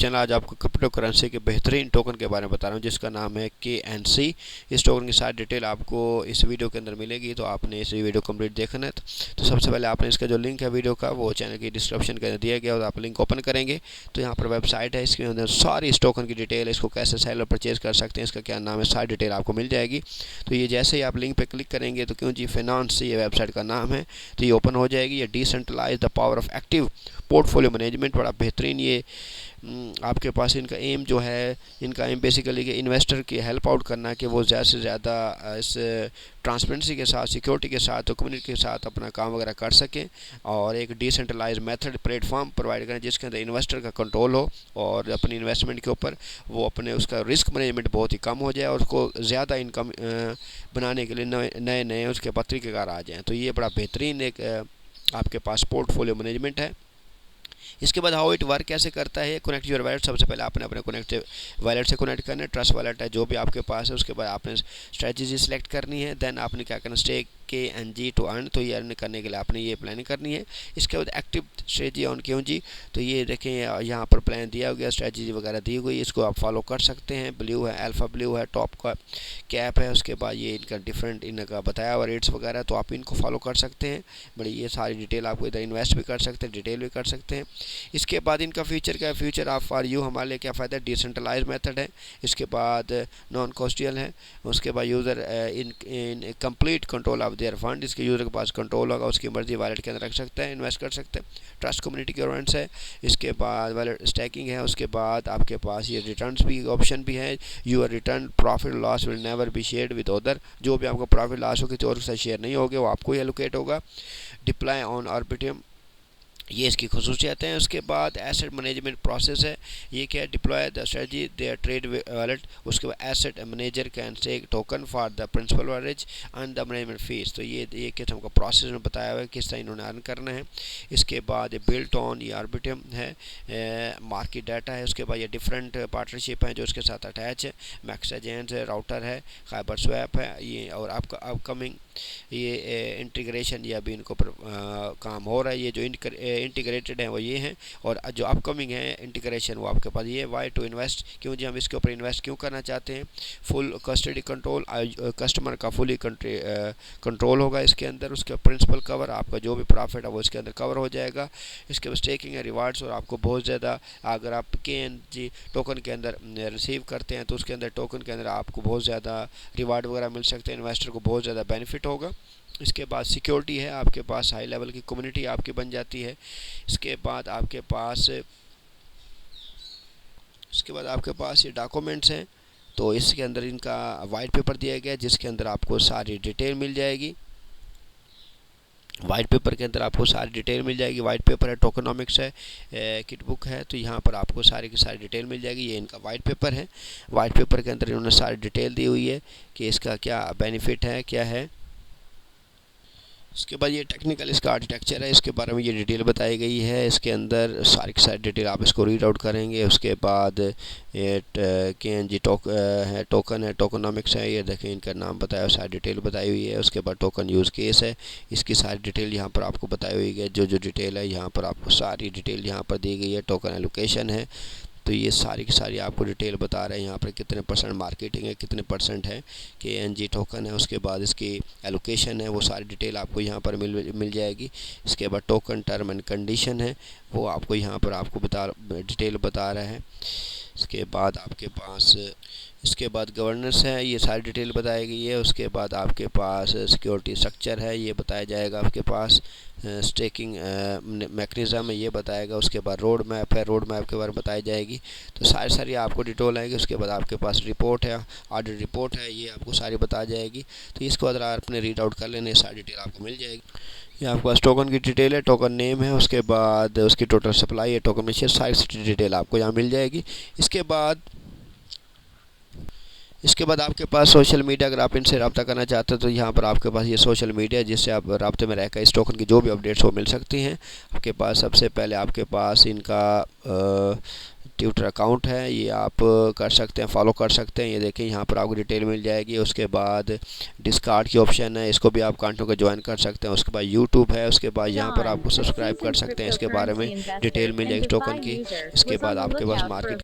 Channel. आज आपको crypto currency के बेहतरीन टोकन के बारे में बता रहा हूँ जिसका नाम है KNC। इस टोकन की सारी डिटेल आपको इस वीडियो के अंदर मिलेगी, तो आपने इस वीडियो कंप्लीट देखना है। तो सबसे पहले आपने इसका जो लिंक है वीडियो का वो चैनल की डिस्क्रिप्शन के अंदर दिया गया, और आप लिंक ओपन करेंगे तो यहाँ पर वेबसाइट है, इसके अंदर सारी इस टोकन की डिटेल, इसको कैसे सेल और परचेज कर सकते हैं, इसका क्या नाम है, सारी डिटेल आपको मिल जाएगी। तो ये जैसे ही आप लिंक पे क्लिक करेंगे तो क्यों जी फाइनेंस ये वेबसाइट का नाम है, तो ये ओपन हो जाएगी। ये decentralise the power of active portfolio management, बड़ा बेहतरीन ये आपके पास इनका एम जो है, इनका एम बेसिकली कि इन्वेस्टर की हेल्प आउट करना, कि वो ज़्यादा से ज़्यादा इस ट्रांसपेरेंसी के साथ, सिक्योरिटी के साथ, तो कम्युनिटी के साथ अपना काम वगैरह कर सकें, और एक डिसेंट्रलाइज मेथड प्लेटफॉर्म प्रोवाइड करें जिसके अंदर इन्वेस्टर का कंट्रोल हो, और अपनी इन्वेस्टमेंट के ऊपर वो अपने उसका रिस्क मैनेजमेंट बहुत ही कम हो जाए, और उसको ज़्यादा इनकम बनाने के लिए नए नए उसके तरीक़ेकार आ जाएँ। तो ये बड़ा बेहतरीन एक आपके पास पोर्टफोलियो मैनेजमेंट है। इसके बाद हाउ इट वर्क कैसे करता है, कनेक्ट योर वैलेट। सबसे पहले आपने अपने कनेक्ट वैलेट से कनेक्ट करना है, ट्रस्ट वैलेट है जो भी आपके पास है। उसके बाद आपने स्ट्रेटजी सिलेक्ट करनी है, देन आपने क्या करना, स्टेक KNG टू अर्न, तो ये अर्न करने के लिए आपने ये प्लानिंग करनी है। इसके बाद एक्टिव स्ट्रेटजी ऑन KNG, तो ये देखें यहाँ पर प्लान दिया गया, स्ट्रेटजी वगैरह दी हुई, इसको आप फॉलो कर सकते हैं। ब्लू है, अल्फा ब्लू है, टॉप का कैप है, उसके बाद ये इनका डिफरेंट इनका बताया हुआ रेट्स वगैरह, तो आप इनको फॉलो कर सकते हैं। बड़ी ये सारी डिटेल आपको इधर इन्वेस्ट भी कर सकते हैं, डिटेल भी कर सकते हैं। इसके बाद इनका फ्यूचर क्या है, फ्यूचर ऑफ फॉर यू हमारे लिए क्या फ़ायदा है, डिसेंट्रलाइज मेथड है। इसके बाद नॉन कॉस्टियल है। उसके बाद user in complete control of their fund, इसके यूज़र के पास कंट्रोल होगा, उसकी मर्जी वैलेट के अंदर रख सकता है, इन्वेस्ट कर सकते हैं। ट्रस्ट कम्युनिटी गवर्नेंस है। इसके बाद वैलेट स्टैकिंग है। उसके बाद आपके पास ये रिटर्न्स भी ऑप्शन भी है। Your return profit loss will never be shared with other, जो भी आपको प्रॉफिट लॉस होगी तो और उससे शेयर नहीं होगा, वो आपको ही एलोकेट होगा। डिप्लॉय ऑन आर्बिट्रियम, ये इसकी खसूसियात हैं। उसके बाद एसेट मैनेजमेंट प्रोसेस है, ये क्या है, deploy the strategy their trade wallet. उसके बाद asset manager can take token for the principal value and the management fees, तो ये किस्म का प्रोसेस में बताया हुआ है किस तरह इन्होंने अर्न करना है। इसके बाद बिल्ट ऑन ये आर्बिट्रियम है, मार्केट डाटा है। उसके बाद ये डिफरेंट पार्टनरशिप हैं जो इसके साथ अटैच है, मैक्स एजेंट है, राउटर है, खाइबर स्वैप है ये, और आपका अपकमिंग ये इंटीग्रेशन, ये अभी इनको काम हो रहा है। ये जो इंटीग्रेटेड हैं वो ये हैं, और जो अपकमिंग है इंटीग्रेशन वो आपके पास ये। वाई टू इन्वेस्ट, क्यों जी हम इसके ऊपर इन्वेस्ट क्यों करना चाहते हैं। फुल कस्टडी कंट्रोल, कस्टमर का फुली कंट्रोल होगा इसके अंदर। उसके प्रिंसिपल कवर, आपका जो भी प्रॉफिट है वो इसके अंदर कवर हो जाएगा। इसके बाद स्टेकिंग है, रिवार्ड्स, और आपको बहुत ज़्यादा अगर आप KNG टोकन के अंदर रिसीव करते हैं तो उसके अंदर टोकन के अंदर आपको बहुत ज़्यादा रिवार्ड वगैरह मिल सकते हैं, इन्वेस्टर को बहुत ज़्यादा बेनिफिट होगा। इसके बाद सिक्योरिटी है, आपके पास हाई लेवल की कम्युनिटी आपकी बन जाती है। इसके बाद आपके पास ये डॉक्यूमेंट्स हैं, तो इसके अंदर इनका वाइट पेपर दिया गया है जिसके अंदर आपको सारी डिटेल मिल जाएगी। वाइट पेपर के अंदर आपको सारी डिटेल मिल जाएगी। वाइट पेपर है, टोकनॉमिक्स है, किट बुक है, तो यहाँ पर आपको सारी की सारी डिटेल मिल जाएगी। ये इनका वाइट पेपर है। वाइट पेपर के अंदर इन्होंने सारी डिटेल दी हुई है कि इसका क्या बेनिफिट है, क्या है। उसके बाद ये टेक्निकल इसका आर्किटेक्चर है, इसके बारे में ये डिटेल बताई गई है। इसके अंदर सारी की सारी डिटेल आप इसको रीड आउट करेंगे। उसके बाद ये KNG टोकन है, टोकनॉमिक्स है, ये देखें इनका नाम बताया, सारी डिटेल बताई हुई है। उसके बाद टोकन यूज़ केस है, इसकी सारी डिटेल यहाँ पर आपको बताई हुई है। जो डिटेल है यहाँ पर आपको सारी डिटेल यहाँ पर दी गई है। टोकन एलोकेशन है, तो ये सारी की सारी आपको डिटेल बता रहे हैं यहाँ पर कितने % मार्केटिंग है, कितने % है KNG टोकन है। उसके बाद इसकी एलोकेशन है, वो सारी डिटेल आपको यहाँ पर मिल जाएगी। इसके बाद टोकन टर्म एंड कंडीशन है, वो आपको यहाँ पर आपको डिटेल बता रहा है। इसके बाद आपके पास इसके बाद गवर्नेंस है, ये सारी डिटेल बताई गई है। उसके बाद आपके पास सिक्योरिटी स्ट्रक्चर है, ये बताया जाएगा। आपके पास स्टेकिंग मैकेनिज़्म है, ये बताएगा। उसके बाद रोड मैप है, रोड मैप के बारे में बताई जाएगी। तो सारी आपको डिटेल आएगी। उसके बाद आपके पास रिपोर्ट है, ऑडिट रिपोर्ट है, ये आपको सारी बता जाएगी। तो इसको अगर आप अपने रीड आउट कर लेने, सारी डिटेल आपको मिल जाएगी। ये आपके पास टोकन की डिटेल है, टोकन नेम है, उसके बाद उसकी टोटल सप्लाई है, टोकन में शेयर, सारी डिटेल आपको यहाँ मिल जाएगी। इसके बाद आपके पास सोशल मीडिया, अगर आप इनसे रब्ता करना चाहते हैं तो यहाँ पर आपके पास ये सोशल मीडिया जिससे आप रब्ते में रहकर इस टोकन की जो भी अपडेट्स वो मिल सकती हैं। आपके पास सबसे पहले आपके पास इनका ट्विटर अकाउंट है, ये आप कर सकते हैं, फॉलो कर सकते हैं। ये देखें यहाँ पर आपको डिटेल मिल जाएगी। उसके बाद डिस्कार्ड की ऑप्शन है, इसको भी आप कंटिन्यू को ज्वाइन कर सकते हैं। उसके बाद यूट्यूब है, उसके बाद यहाँ पर आपको सब्सक्राइब कर सकते हैं। इसके बारे में डिटेल मिल जाएगी टोकन की। इसके बाद आपके पास मार्केट